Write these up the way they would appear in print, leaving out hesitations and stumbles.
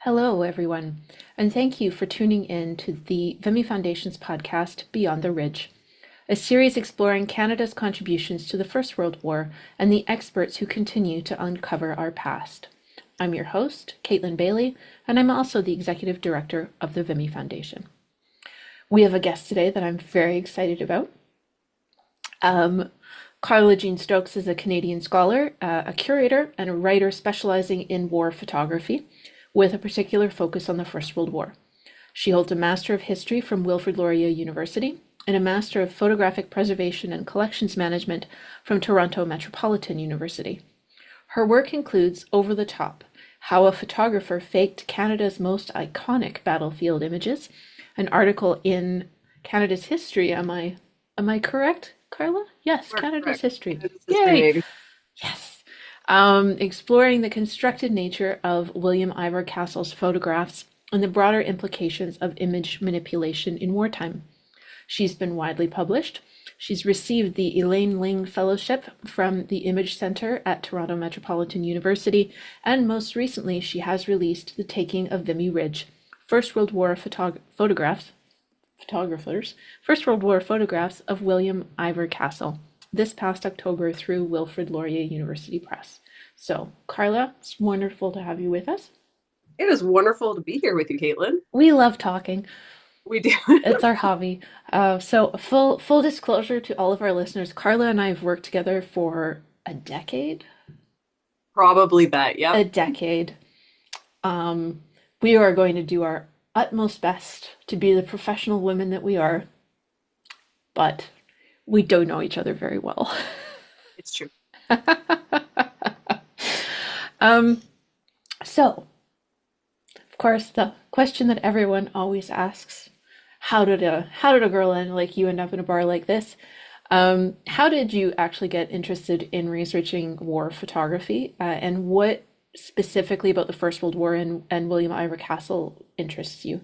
Hello, everyone, and thank you for tuning in to the Vimy Foundation's podcast, Beyond the Ridge, a series exploring Canada's contributions to the First World War and the experts who continue to uncover our past. I'm your host, Caitlin Bailey, and I'm also the Executive Director of the Vimy Foundation. We have a guest today that I'm very excited about. Carla-Jean Stokes is a Canadian scholar, a curator, and a writer specializing in war photography, with a particular focus on the First World War. She holds a Master of History from Wilfrid Laurier University and a Master of Photographic Preservation and Collections Management from Toronto Metropolitan University. Her work includes Over the Top, How a Photographer Faked Canada's Most Iconic Battlefield Images, an article in Canada's History. Am I correct, Carla? Yes, We're Canada's correct. History. That is the Yay! same. Yes. Exploring the constructed nature of William Ivor Castle's photographs and the broader implications of image manipulation in wartime. She's been widely published. She's received the Elaine Ling Fellowship from the Image Center at Toronto Metropolitan University, and most recently, she has released The Taking of Vimy Ridge, First World War photographs, photographers, First World War photographs of William Ivor Castle, this past October through Wilfrid Laurier University Press. So, Carla, it's wonderful to have you with us. It is wonderful to be here with you, Caitlin. We love talking. We do. It's our hobby. So, full disclosure to all of our listeners, Carla and I have worked together for a decade. Probably that. A Yep. decade. We are going to do our utmost best to be the professional women that we are, but we don't know each other very well. It's true. Um, so, of course, the question that everyone always asks, how did a girl like you end up in a bar like this? How did you actually get interested in researching war photography, and what specifically about the First World War and William Ivor Castle interests you?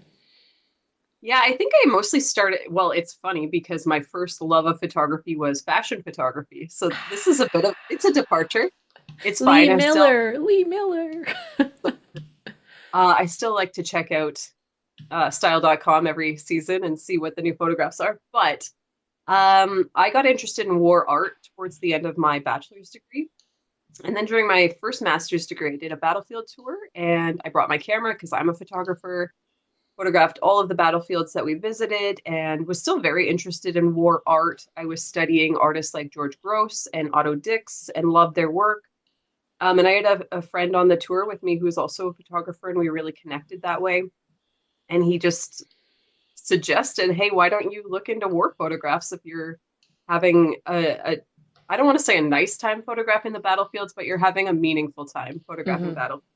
Yeah, I think I mostly started. Well, it's funny because my first love of photography was fashion photography. So this is it's a departure. It's Lee fine. Miller, Lee Miller. I still like to check out style.com every season and see what the new photographs are. But I got interested in war art towards the end of my bachelor's degree. And then during my first master's degree, I did a battlefield tour and I brought my camera because I'm a photographer, photographed all of the battlefields that we visited, and was still very interested in war art. I was studying artists like George Gross and Otto Dix and loved their work. And I had a friend on the tour with me who was also a photographer, and we really connected that way. And he just suggested, hey, why don't you look into war photographs if you're having I don't want to say a nice time photographing the battlefields, but you're having a meaningful time photographing Hmm. battlefields.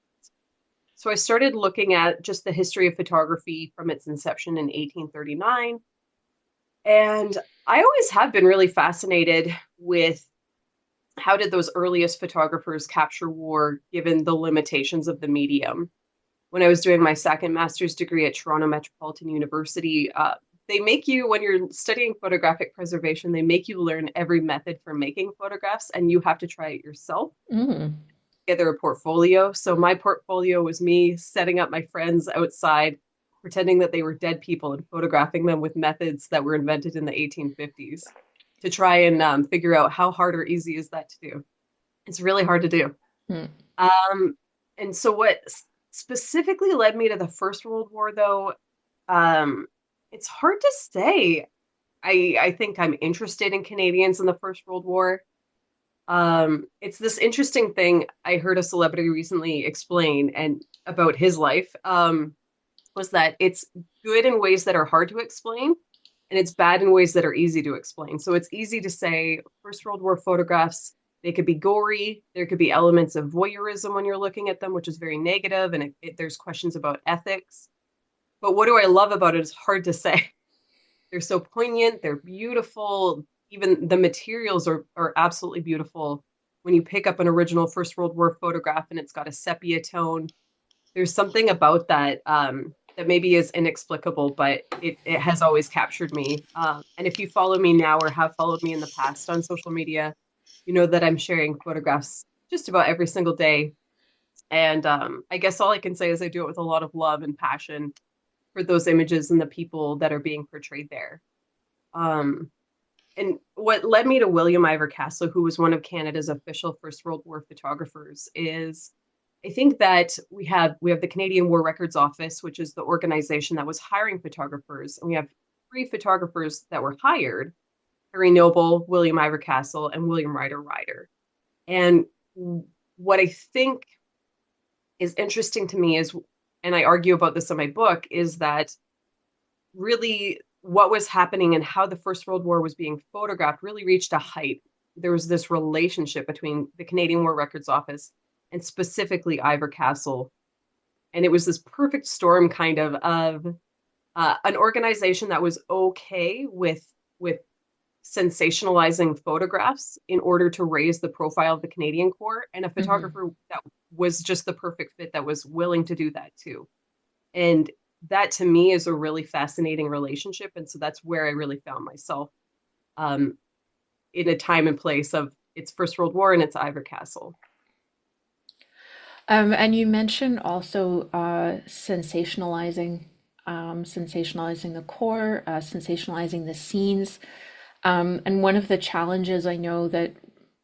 So I started looking at just the history of photography from its inception in 1839. And I always have been really fascinated with how did those earliest photographers capture war given the limitations of the medium. When I was doing my second master's degree at Toronto Metropolitan University, they make you, when you're studying photographic preservation, they make you learn every method for making photographs, and you have to try it yourself Mm. together a portfolio. So my portfolio was me setting up my friends outside, pretending that they were dead people and photographing them with methods that were invented in the 1850s to try and figure out how hard or easy is that to do. It's really hard to do. Hmm. Um, and so what specifically led me to the First World War, though, um, it's hard to say. I think I'm interested in Canadians in the First World War. It's this interesting thing I heard a celebrity recently explain and about his life, was that it's good in ways that are hard to explain, and it's bad in ways that are easy to explain. So it's easy to say First World War photographs, they could be gory. There could be elements of voyeurism when you're looking at them, which is very negative, and there's questions about ethics. But what do I love about it is hard to say. They're so poignant, they're beautiful. Even the materials are absolutely beautiful. When you pick up an original First World War photograph and it's got a sepia tone, there's something about that that maybe is inexplicable, but it has always captured me. And if you follow me now or have followed me in the past on social media, you know that I'm sharing photographs just about every single day And I guess all I can say is I do it with a lot of love and passion for those images and the people that are being portrayed there. Um, and what led me to William Ivor Castle, who was one of Canada's official First World War photographers, is I think that we have the Canadian War Records Office, which is the organization that was hiring photographers, and we have three photographers that were hired: Harry Noble, William Ivor Castle, and William Ryder. And what I think is interesting to me is, and I argue about this in my book, is that really what was happening and how the First World War was being photographed really reached a height. There was this relationship between the Canadian War Records Office and specifically Ivor Castle. And it was this perfect storm kind of an organization that was okay with sensationalizing photographs in order to raise the profile of the Canadian Corps, and a Hmm. photographer that was just the perfect fit that was willing to do that too. And that to me is a really fascinating relationship. And so that's where I really found myself um, in a time and place of it's First World War and it's Ivor Castle. And you mentioned also sensationalizing the core, sensationalizing the scenes. And one of the challenges I know that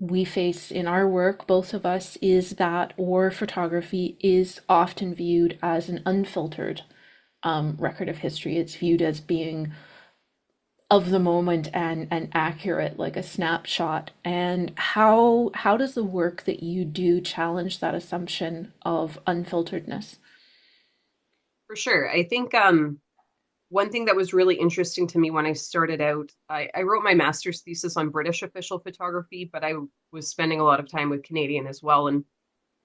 we face in our work, both of us, is that war photography is often viewed as an unfiltered record of history. It's viewed as being of the moment and accurate, like a snapshot. And how does the work that you do challenge that assumption of unfilteredness? For sure. I think one thing that was really interesting to me when I started out, I wrote my master's thesis on British official photography, but I was spending a lot of time with Canadian as well. And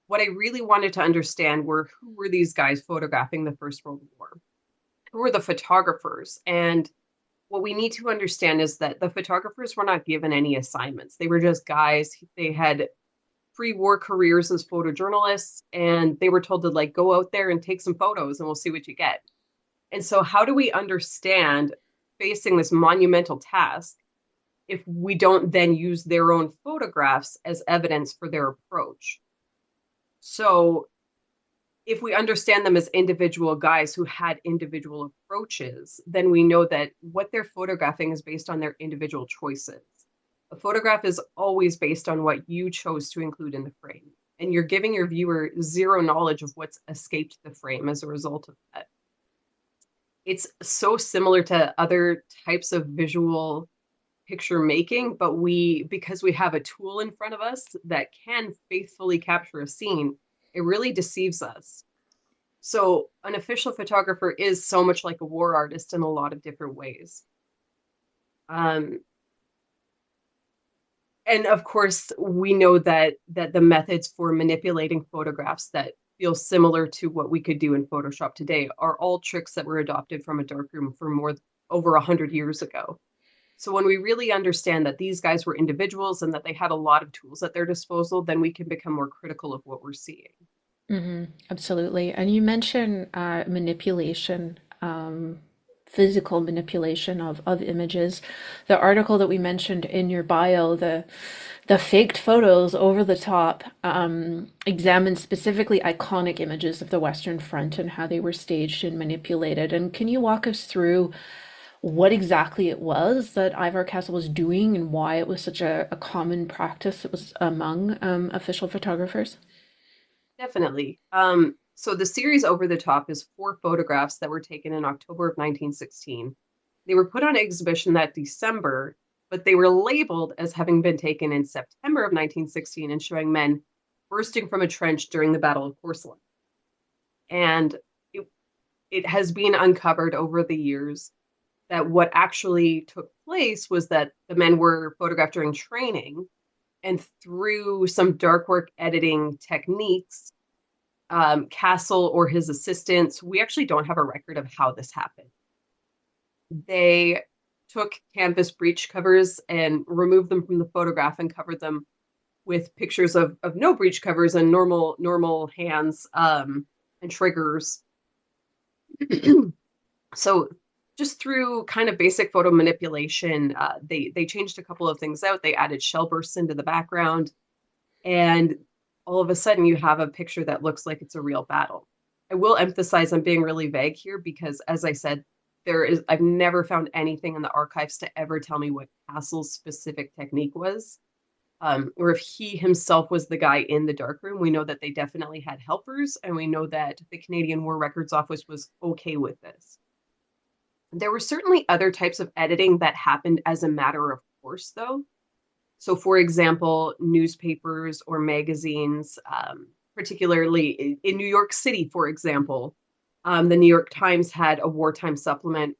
what I really wanted to understand were who were these guys photographing the First World War? Who were the photographers? And what we need to understand is that the photographers were not given any assignments. They were just guys. They had pre-war careers as photojournalists, and they were told to like go out there and take some photos and we'll see what you get. And so how do we understand facing this monumental task if we don't then use their own photographs as evidence for their approach? So if we understand them as individual guys who had individual approaches, then we know that what they're photographing is based on their individual choices. A photograph is always based on what you chose to include in the frame, and you're giving your viewer zero knowledge of what's escaped the frame as a result of that. It's so similar to other types of visual picture making, but because we have a tool in front of us that can faithfully capture a scene, it really deceives us. So an official photographer is so much like a war artist in a lot of different ways. Um, and of course, we know that the methods for manipulating photographs that feel similar to what we could do in Photoshop today are all tricks that were adopted from a darkroom for more over 100 years ago. So when we really understand that these guys were individuals and that they had a lot of tools at their disposal, then we can become more critical of what we're seeing. Absolutely. And you mentioned manipulation, physical manipulation of images. The article that we mentioned in your bio, the faked photos over the top, examined specifically iconic images of the Western Front and how they were staged and manipulated. And can you walk us through what exactly it was that Ivar Castle was doing and why it was such a common practice that was among official photographers? Definitely. So the series Over the Top is four photographs that were taken in October of 1916. They were put on exhibition that December, but they were labeled as having been taken in September of 1916 and showing men bursting from a trench during the Battle of Porcelain. And it, it has been uncovered over the years that what actually took place was that the men were photographed during training, and through some dark work editing techniques, Castle or his assistants, we actually don't have a record of how this happened. They took canvas breech covers and removed them from the photograph and covered them with pictures of no breech covers and normal hands and triggers. So just through kind of basic photo manipulation, they changed a couple of things out. They added shell bursts into the background, and all of a sudden you have a picture that looks like it's a real battle. I will emphasize I'm being really vague here because, as I said, I've never found anything in the archives to ever tell me what Castle's specific technique was, or if he himself was the guy in the darkroom. We know that they definitely had helpers, and we know that the Canadian War Records Office was okay with this. There were certainly other types of editing that happened as a matter of course, though. So, for example, newspapers or magazines, particularly in New York City, for example, the New York Times had a wartime supplement,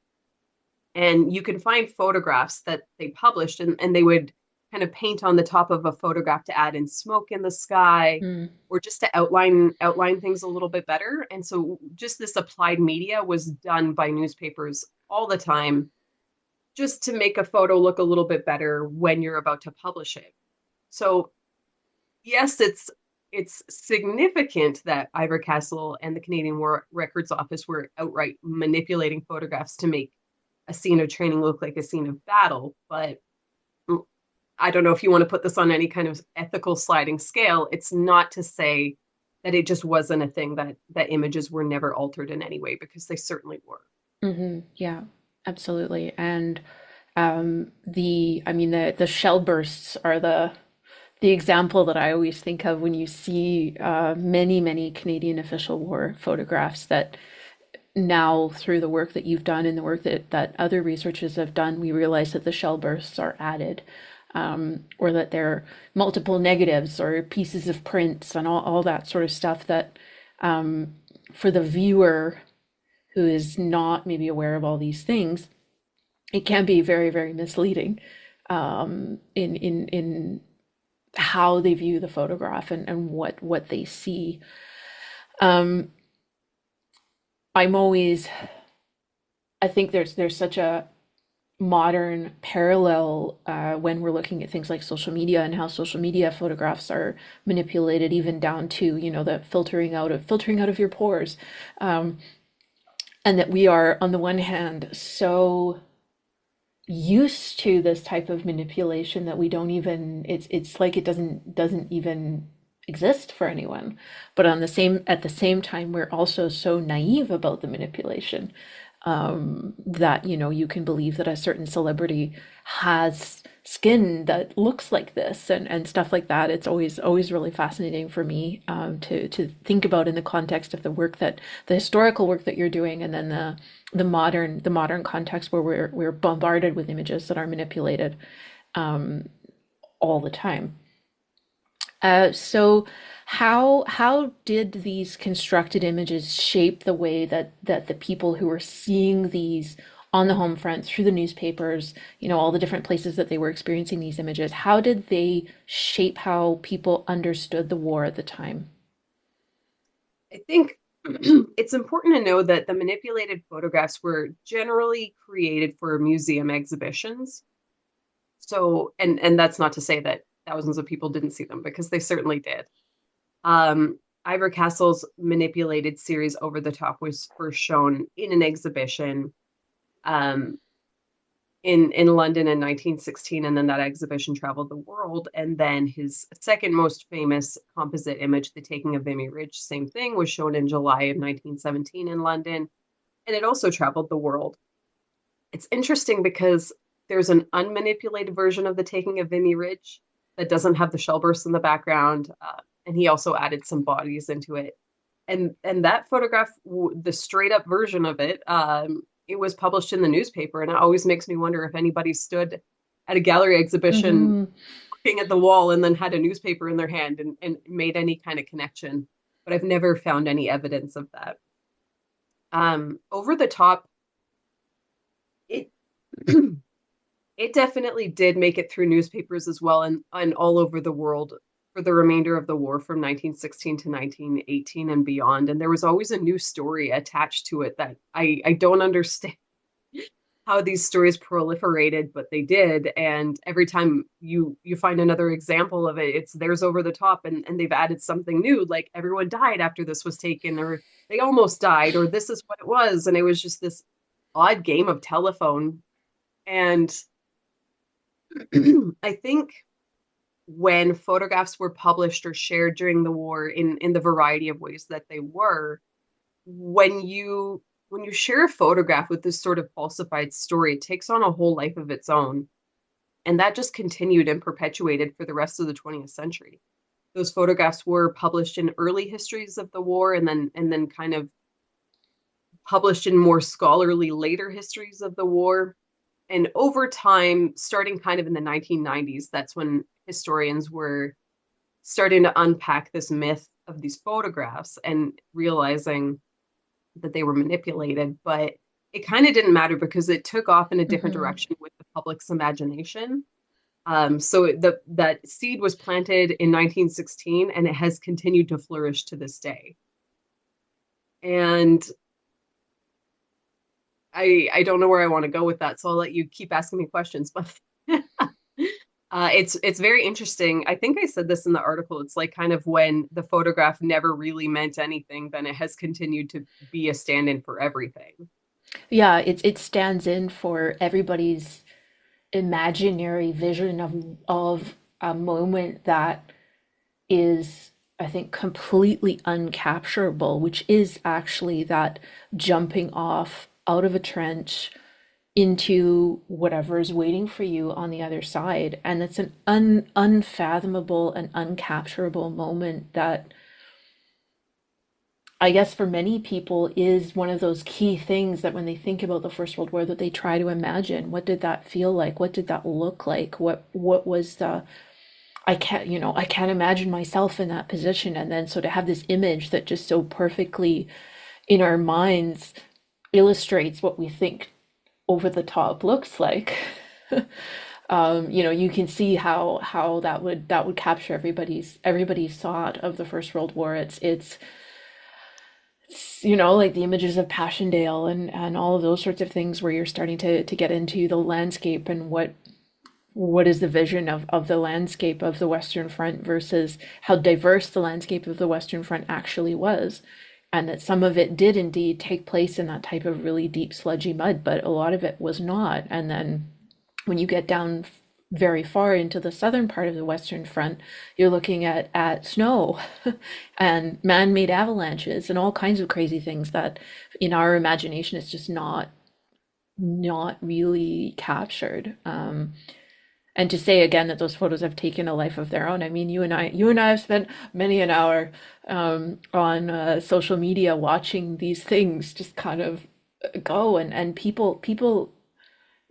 and you can find photographs that they published, and they would kind of paint on the top of a photograph to add in smoke in the sky Mm. or just to outline things a little bit better. And so just this applied media was done by newspapers all the time just to make a photo look a little bit better when you're about to publish it. So yes, it's significant that Ivor Castle and the Canadian War Records Office were outright manipulating photographs to make a scene of training look like a scene of battle. But I don't know if you want to put this on any kind of ethical sliding scale. It's not to say that it just wasn't a thing, that images were never altered in any way, because they certainly were. Yeah, absolutely. And I mean, the shell bursts are the example that I always think of when you see many Canadian official war photographs that now, through the work that you've done and the work that other researchers have done, we realize that the shell bursts are added, or that there are multiple negatives or pieces of prints and all that sort of stuff that, for the viewer who is not maybe aware of all these things, it can be very misleading, in how they view the photograph and what they see. Um, I'm always I think there's such a modern parallel, when we're looking at things like social media and how social media photographs are manipulated, even down to, the filtering out of your pores, and that we are, on the one hand, so used to this type of manipulation that we don't even it's like it doesn't even exist for anyone. But at the same time, we're also so naive about the manipulation, that you can believe that a certain celebrity has skin that looks like this, and stuff like that. It's always really fascinating for me, to think about in the context of the historical work that you're doing, and then the modern context where we're bombarded with images that are manipulated, all the time. So how did these constructed images shape the way that the people who were seeing these on the home front through the newspapers, all the different places that they were experiencing these images, how did they shape how people understood the war at the time? I think it's important to know that the manipulated photographs were generally created for museum exhibitions. So, and that's not to say that thousands of people didn't see them, because they certainly did. Ivor Castle's manipulated series Over the Top was first shown in an exhibition, um, in London in 1916, and then that exhibition traveled the world. And then his second most famous composite image, The Taking of Vimy Ridge, same thing, was shown in July of 1917 in London, and it also traveled the world. It's interesting because there's an unmanipulated version of The Taking of Vimy Ridge that doesn't have the shell bursts in the background, and he also added some bodies into it. And that photograph, the straight up version of it, it was published in the newspaper, and it always makes me wonder if anybody stood at a gallery exhibition Hmm. looking at the wall and then had a newspaper in their hand and made any kind of connection. But I've never found any evidence of that. Over the Top, it it definitely did make it through newspapers as well, and all over the world for the remainder of the war from 1916 to 1918 and beyond. And there was always a new story attached to it that I don't understand how these stories proliferated, but they did. And every time you find another example of it, it's there's Over the Top, and they've added something new, like everyone died after this was taken, or they almost died, or this is what it was. And it was just this odd game of telephone. And I think when photographs were published or shared during the war in the variety of ways that they were, when you share a photograph with this sort of falsified story, it takes on a whole life of its own. And that just continued and perpetuated for the rest of the 20th century. Those photographs were published in early histories of the war, and then kind of published in more scholarly later histories of the war. And over time, starting kind of in the 1990s, that's when historians were starting to unpack this myth of these photographs and realizing that they were manipulated. But it kind of didn't matter because it took off in a different Hmm. direction with the public's imagination. So that seed was planted in 1916, and it has continued to flourish to this day. And I don't know where I want to go with that, so I'll let you keep asking me questions. But it's very interesting. I think I said this in the article. It's like kind of when the photograph never really meant anything, then it has continued to be a stand-in for everything. Yeah, it stands in for everybody's imaginary vision of a moment that is, I think, completely uncapturable, which is actually that jumping off out of a trench into whatever is waiting for you on the other side. And it's an unfathomable and uncapturable moment that I guess for many people is one of those key things that when they think about the First World War that they try to imagine. What did that feel like? What did that look like? What was the I can't imagine myself in that position. And then so to have this image that just so perfectly in our minds illustrates what we think over the top looks like. You can see how that would capture everybody's thought of the First World War. It's like the images of Passchendaele and all of those sorts of things where you're starting to get into the landscape and what is the vision of the landscape of the Western Front versus how diverse the landscape of the Western Front actually was. And that some of it did indeed take place in that type of really deep, sludgy mud, but a lot of it was not. And then when you get down very far into the southern part of the Western Front, you're looking at snow and man-made avalanches and all kinds of crazy things that in our imagination is just not really captured. And to say again that those photos have taken a life of their own. I mean, you and I have spent many an hour on social media watching these things just kind of go, and people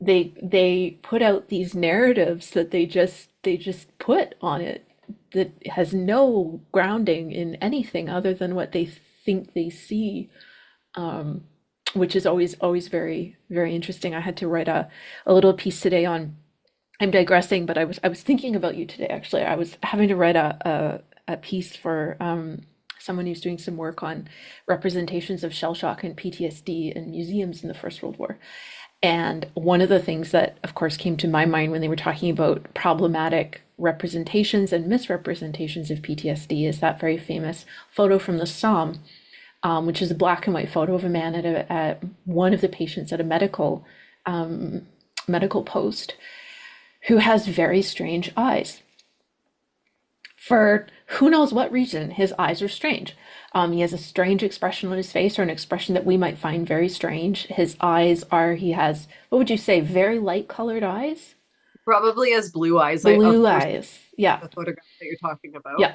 they put out these narratives that they just put on it that has no grounding in anything other than what they think they see, which is always very very interesting. I had to write a little piece today on. I'm digressing, but I was thinking about you today. Actually, I was having to write a piece for someone who's doing some work on representations of shell shock and PTSD in museums in the First World War. And one of the things that, of course, came to my mind when they were talking about problematic representations and misrepresentations of PTSD is that very famous photo from the Somme, which is a black and white photo of a man at one of the patients at a medical post who has very strange eyes. For who knows what reason, his eyes are strange. He has a strange expression on his face, or an expression that we might find very strange. He has, what would you say, very light colored eyes? Probably as blue eyes. I of Blue course eyes. Yeah, the photograph that you're talking about. yeah.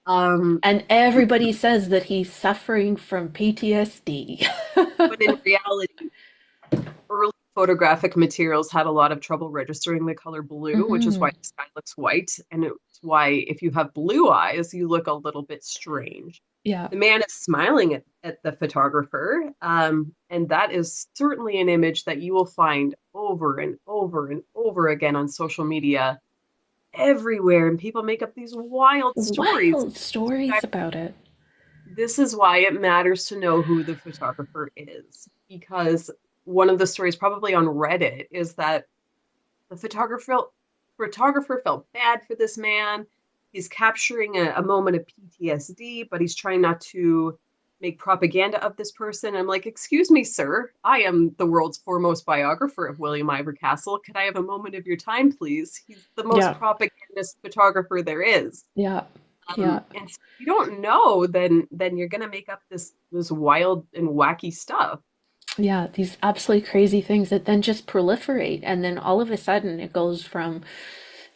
Um, And everybody says that he's suffering from PTSD. but in reality, early photographic materials had a lot of trouble registering the color blue, which is why Hmm. the sky looks white. And it's why if you have blue eyes, you look a little bit strange. Yeah. The man is smiling at the photographer. And that is certainly an image that you will find over and over and over again on social media everywhere. And people make up these wild stories. Wild stories about it. This is why it matters to know who the photographer is, because one of the stories probably on Reddit is that the photographer felt bad for this man. He's capturing a moment of PTSD, but he's trying not to make propaganda of this person. I'm like, excuse me, sir. I am the world's foremost biographer of William Ivor Castle. Could I have a moment of your time, please? He's the most Yeah. propaganda finest photographer there is. Yeah. Yeah. And so if you don't know, then you're gonna make up this wild and wacky stuff. Yeah, these absolutely crazy things that then just proliferate. And then all of a sudden it goes from,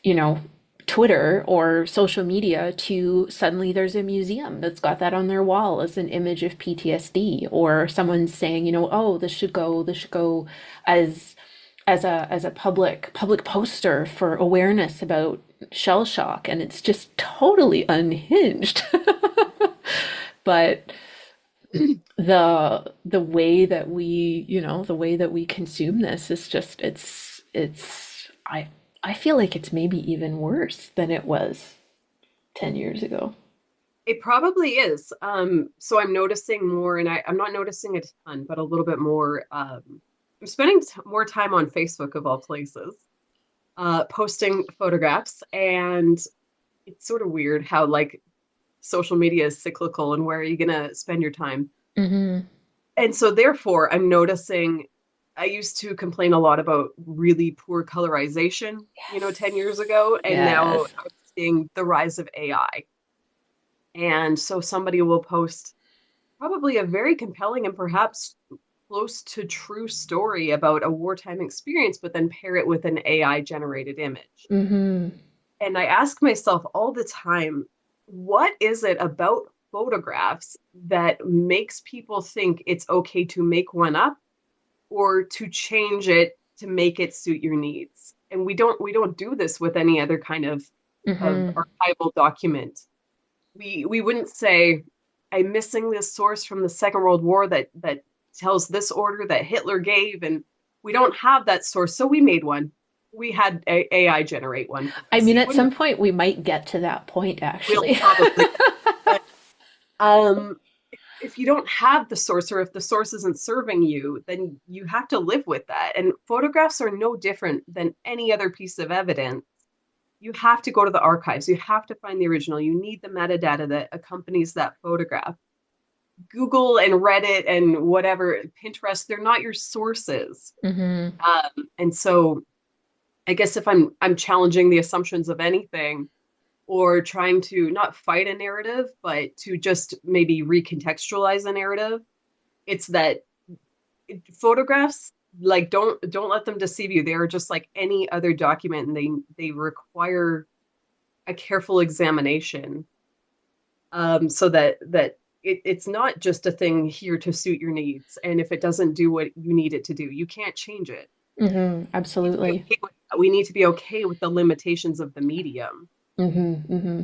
you know, Twitter or social media to suddenly there's a museum that's got that on their wall as an image of PTSD, or someone's saying, oh, this should go as as a public poster for awareness about shell shock, and it's just totally unhinged. But the way that the way that we consume this is just I feel like it's maybe even worse than it was 10 years ago. It probably is. So I'm noticing more, and I'm not noticing a ton, but a little bit more. I'm spending more time on Facebook of all places, posting photographs, and it's sort of weird how like social media is cyclical and where are you gonna spend your time? Hmm. And so therefore, I'm noticing I used to complain a lot about really poor colorization, 10 years ago, and now Yes. I'm seeing the rise of AI. And so somebody will post probably a very compelling and perhaps close to true story about a wartime experience, but then pair it with an AI generated image. Hmm. And I ask myself all the time, what is it about photographs that makes people think it's okay to make one up or to change it to make it suit your needs? And we don't do this with any other kind of Hmm. archival document. We wouldn't say, I'm missing this source from the Second World War that tells this order that Hitler gave, and we don't have that source, so we made one. We had AI generate one for I us. mean, You at wouldn't. some point we might get to that point, We'll actually. probably. But, um, if you don't have the source, or if the source isn't serving you, then you have to live with that. And photographs are no different than any other piece of evidence. You have to go to the archives. You have to find the original. You need the metadata that accompanies that photograph. Google and Reddit and whatever, Pinterest, they're not your sources. Hmm. And so I guess if I'm challenging the assumptions of anything or trying to not fight a narrative, but to just maybe recontextualize a narrative, it's that photographs, like, don't let them deceive you. They are just like any other document, and they require a careful examination, so that it's not just a thing here to suit your needs. And if it doesn't do what you need it to do, you can't change it. Hmm. We need to be Absolutely. okay with that. We need to be okay with the limitations of the medium. Hmm. Hmm.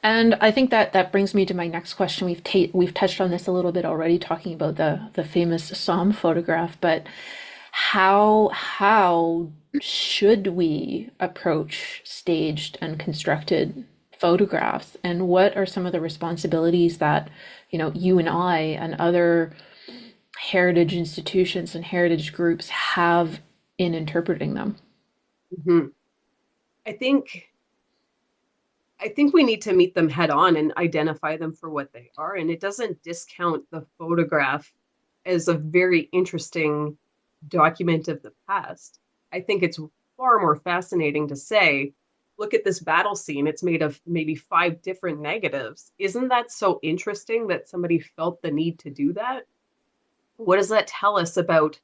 And I think that that brings me to my next question. We've touched on this a little bit already, talking about the famous Psalm photograph, but how should we approach staged and constructed photographs, and what are some of the responsibilities that, you and I and other heritage institutions and heritage groups have in interpreting them? Mhm. I think I think we need to meet them head on and identify them for what they are. And it doesn't discount the photograph as a very interesting document of the past. I think it's far more fascinating to say, look at this battle scene. It's made of maybe five different negatives. Isn't that so interesting that somebody felt the need to do that? What does that tell us about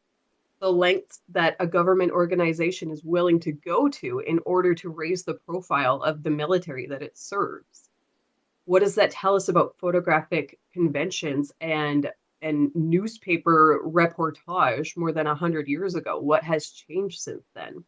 the lengths that a government organization is willing to go to in order to raise the profile of the military that it serves? What does that tell us about photographic conventions and newspaper reportage more than 100 years ago? What has changed since then?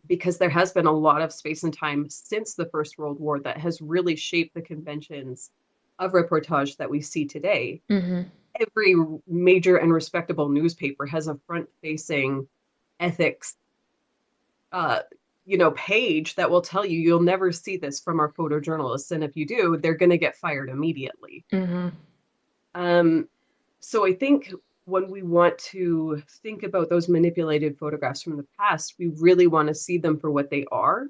Because there has been a lot of space and time since the First World War that has really shaped the conventions of reportage that we see today. Hmm. Every major and respectable newspaper has a front facing ethics uh, page that will tell you you'll never see this from our photojournalists, and if you do, they're going to get fired immediately. Hmm. um, so I think when we want to think about those manipulated photographs from the past, we really want to see them for what they are.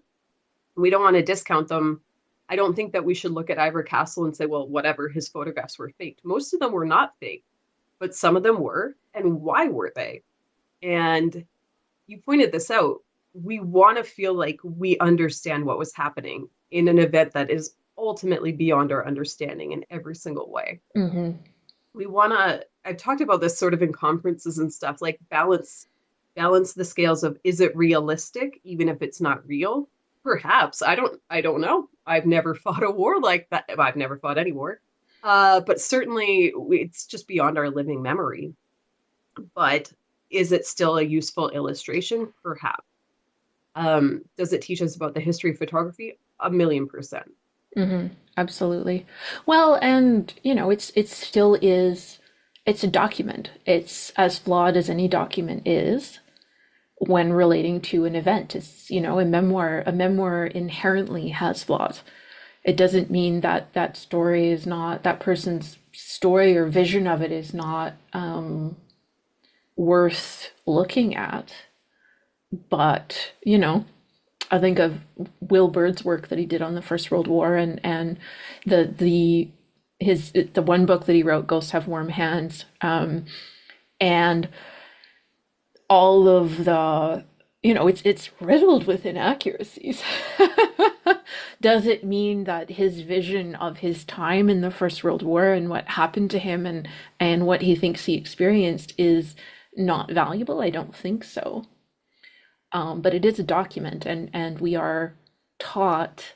We don't want to discount them. I don't think that we should look at Ivor Castle and say, well, whatever, his photographs were faked. Most of them were not fake, but some of them were. And why were they? And you pointed this out. we want to feel like we understand what was happening in an event that is ultimately beyond our understanding in every single way. Hmm. We want to, I've talked about this sort of in conferences and stuff, like balance the scales of, is it realistic even if it's not real? Perhaps. I don't know. I've never fought a war like that. I've never fought any war. But certainly it's just beyond our living memory. But is it still a useful illustration? Perhaps. Does it teach us about the history of photography? 1,000,000%. Hmm. Absolutely. Well, and it still is. It's a document. It's as flawed as any document is when relating to an event. It's, a memoir. A memoir inherently has flaws. It doesn't mean that that story is not, that person's story or vision of it is not worth looking at. But, I think of Will Bird's work that he did on the First World War, and the the one book that he wrote, Ghosts Have Warm Hands, and all of the, it's riddled with inaccuracies. Does it mean that his vision of his time in the First World War and what happened to him and what he thinks he experienced is not valuable? I don't think so. But it is a document, and we are taught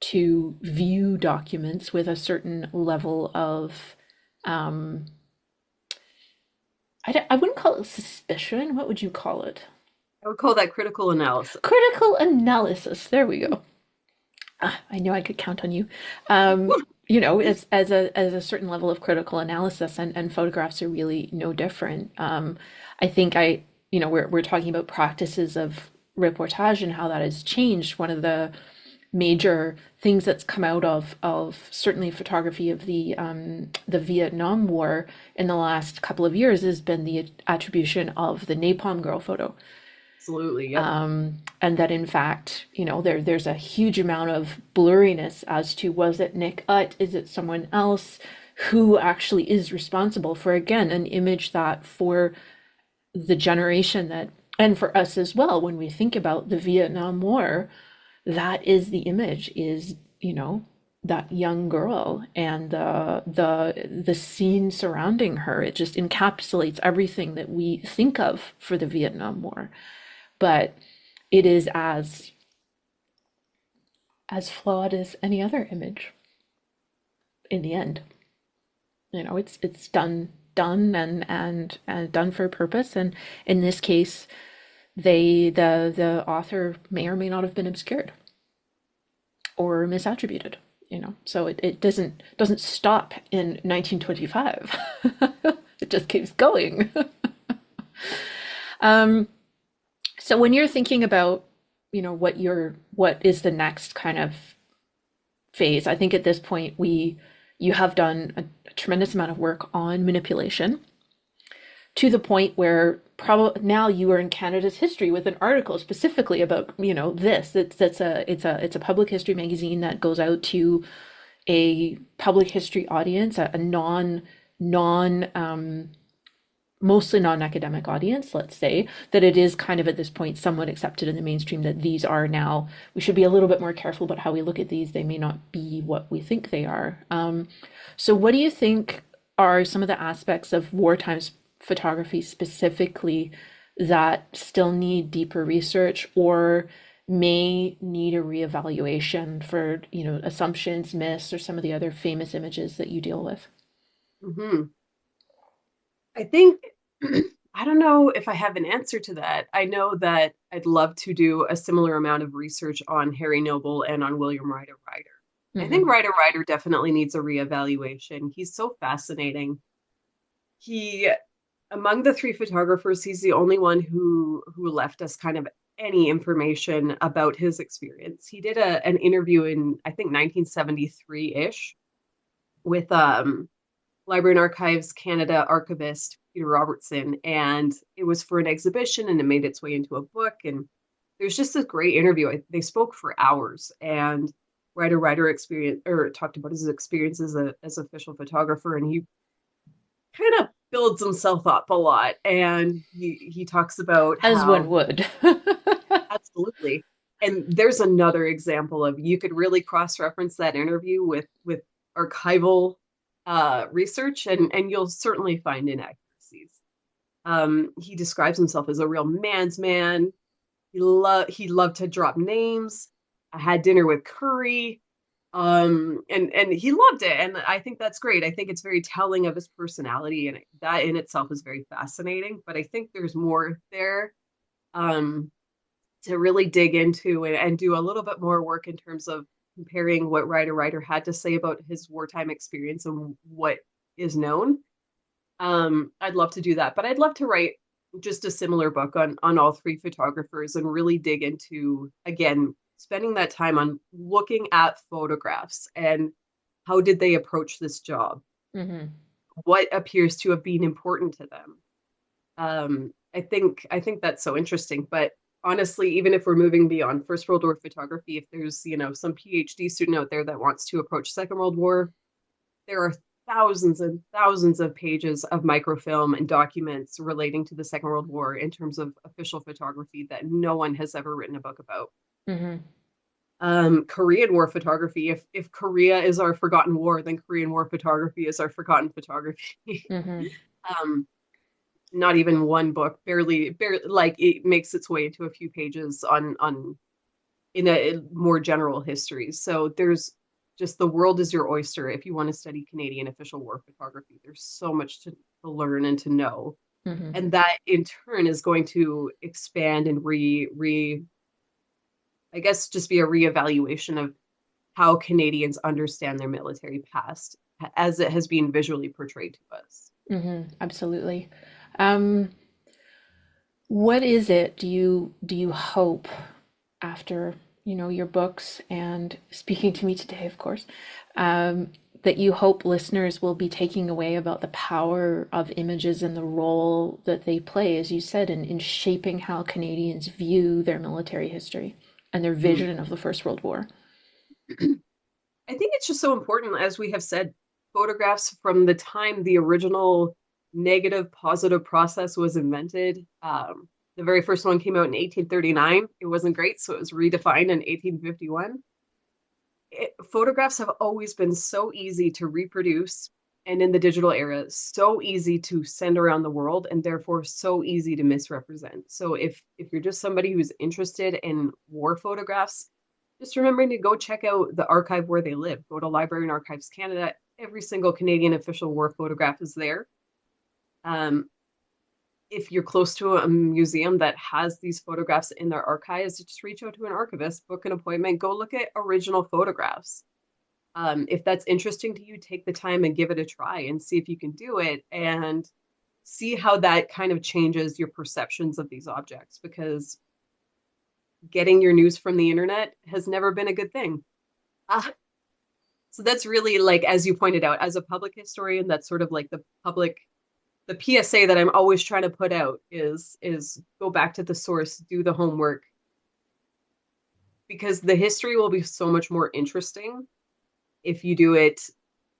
to view documents with a certain level of, um, I wouldn't call it suspicion. What would you call it? I would call that critical analysis. Critical analysis. There we go. Ah, I knew I could count on you. As a certain level of critical analysis, and photographs are really no different. I think we're talking about practices of reportage and how that has changed. One of the major things that's come out of certainly photography of the Vietnam War in the last couple of years has been the attribution of the Napalm Girl photo. Absolutely. Yep. And that in fact, there's a huge amount of blurriness as to, was it Nick Ut? Is it someone else? Who actually is responsible for, again, an image that for the generation that, and for us as well, when we think about the Vietnam War, that is the image, is, that young girl and the scene surrounding her. It just encapsulates everything that we think of for the Vietnam War. But it is as flawed as any other image in the end. It's done and done for a purpose. And in this case, the author may or may not have been obscured or misattributed. So it doesn't stop in 1925. It just keeps going. So when you're thinking about, what is the next kind of phase, I think at this point you have done a tremendous amount of work on manipulation, to the point where probably now you are in Canada's history with an article specifically about, this. It's a public history magazine that goes out to a public history audience, a mostly non-academic audience, let's say, that it is kind of at this point somewhat accepted in the mainstream that these are now, we should be a little bit more careful about how we look at these. They may not be what we think they are. So what do you think are some of the aspects of wartime photography specifically that still need deeper research or may need a reevaluation for, assumptions, myths, or some of the other famous images that you deal with? Hmm. I think I don't know if I have an answer to that. I know that I'd love to do a similar amount of research on Harry Noble and on William Ryder Ryder. I think Hmm. Ryder Ryder definitely needs a reevaluation. He's so fascinating. He, among the three photographers, he's the only one who left us kind of any information about his experience. He did an interview in I think 1973-ish with Library and Archives Canada archivist Peter Robertson, and it was for an exhibition, and it made its way into a book. And there's just a great interview. They spoke for hours, and Ryder experience or talked about his experience as official photographer, and he kind of builds himself up a lot, and he talks about As one how would. Absolutely. And there's another example of you could really cross-reference that interview with archival research, and you'll certainly find inaccuracies. He describes himself as a real man's man. He loved to drop names. I had dinner with Curry. And he loved it, and I think that's great. I think it's very telling of his personality, and that in itself is very fascinating. But I think there's more there. Um, to really dig into and do a little bit more work in terms of comparing what Ryder had to say about his wartime experience and what is known. I'd love to do that, but I'd love to write just a similar book on all three photographers and really dig into, again, spending that time on looking at photographs and how did they approach this job? Mm-hmm. What appears to have been important to them? I think that's so interesting. But honestly, even if we're moving beyond First World War photography, if there's some PhD student out there that wants to approach Second World War, there are thousands and thousands of pages of microfilm and documents relating to the Second World War in terms of official photography that no one has ever written a book about. Mm-hmm. Korean War photography. If Korea is our forgotten war, then Korean War photography is our forgotten photography. Mm-hmm. um, Not even one book, barely, like it makes its way into a few pages on in a more general history. So there's just the world is your oyster if you want to study Canadian official war photography. There's so much to learn and to know. Mm-hmm. And that in turn is going to expand and I guess just be a reevaluation of how Canadians understand their military past as it has been visually portrayed to us. Mm-hmm. Absolutely. Um, what is it do you hope after, your books and speaking to me today, of course, um, that you hope listeners will be taking away about the power of images and the role that they play, as you said, in shaping how Canadians view their military history and their Mm. vision of the First World War? I think it's just so important, as we have said, photographs from the time the original negative positive process was invented. The very first one came out in 1839. It wasn't great, so it was redefined in 1851. Photographs have always been so easy to reproduce, and in the digital era, so easy to send around the world, and therefore so easy to misrepresent. So if you're just somebody who's interested in war photographs, just remembering to go check out the archive where they live. Go to Library and Archives Canada. Every single Canadian official war photograph is there. Um, if you're close to a museum that has these photographs in their archives, just reach out to an archivist, book an appointment, go look at original photographs. If that's interesting to you, take the time and give it a try and see if you can do it and see how that kind of changes your perceptions of these objects, because getting your news from the internet has never been a good thing. Uh, so that's really, like, as you pointed out, as a public historian, that's sort of like the PSA that I'm always trying to put out is go back to the source, do the homework, because the history will be so much more interesting if you do it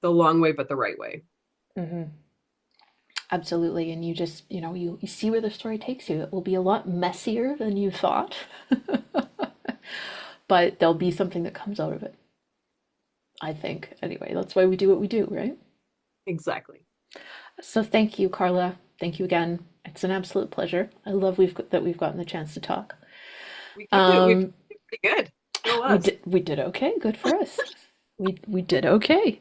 the long way but the right way. Mm-hmm. Absolutely. And you just, you see where the story takes you. It will be a lot messier than you thought, but there'll be something that comes out of it, I think. Anyway, that's why we do what we do, right? Exactly. So thank you, Carla. Thank you again. It's an absolute pleasure. I love that we've gotten the chance to talk. We Um, did pretty good. Still we was. did okay. Good for us. We did okay.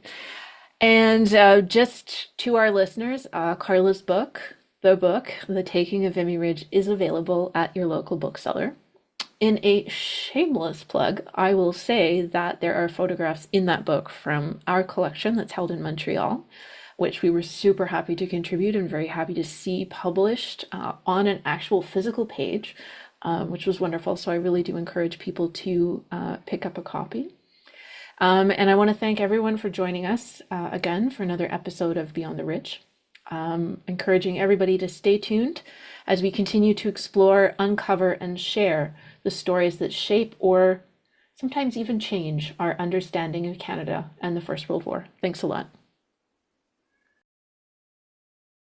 And just to our listeners, Carla's book, The Taking of Vimy Ridge, is available at your local bookseller. In a shameless plug, I will say that there are photographs in that book from our collection that's held in Montreal, which we were super happy to contribute and very happy to see published on an actual physical page, which was wonderful. So I really do encourage people to pick up a copy. And I want to thank everyone for joining us again for another episode of Beyond the Ridge. Encouraging everybody to stay tuned as we continue to explore, uncover, and share the stories that shape or sometimes even change our understanding of Canada and the First World War. Thanks a lot.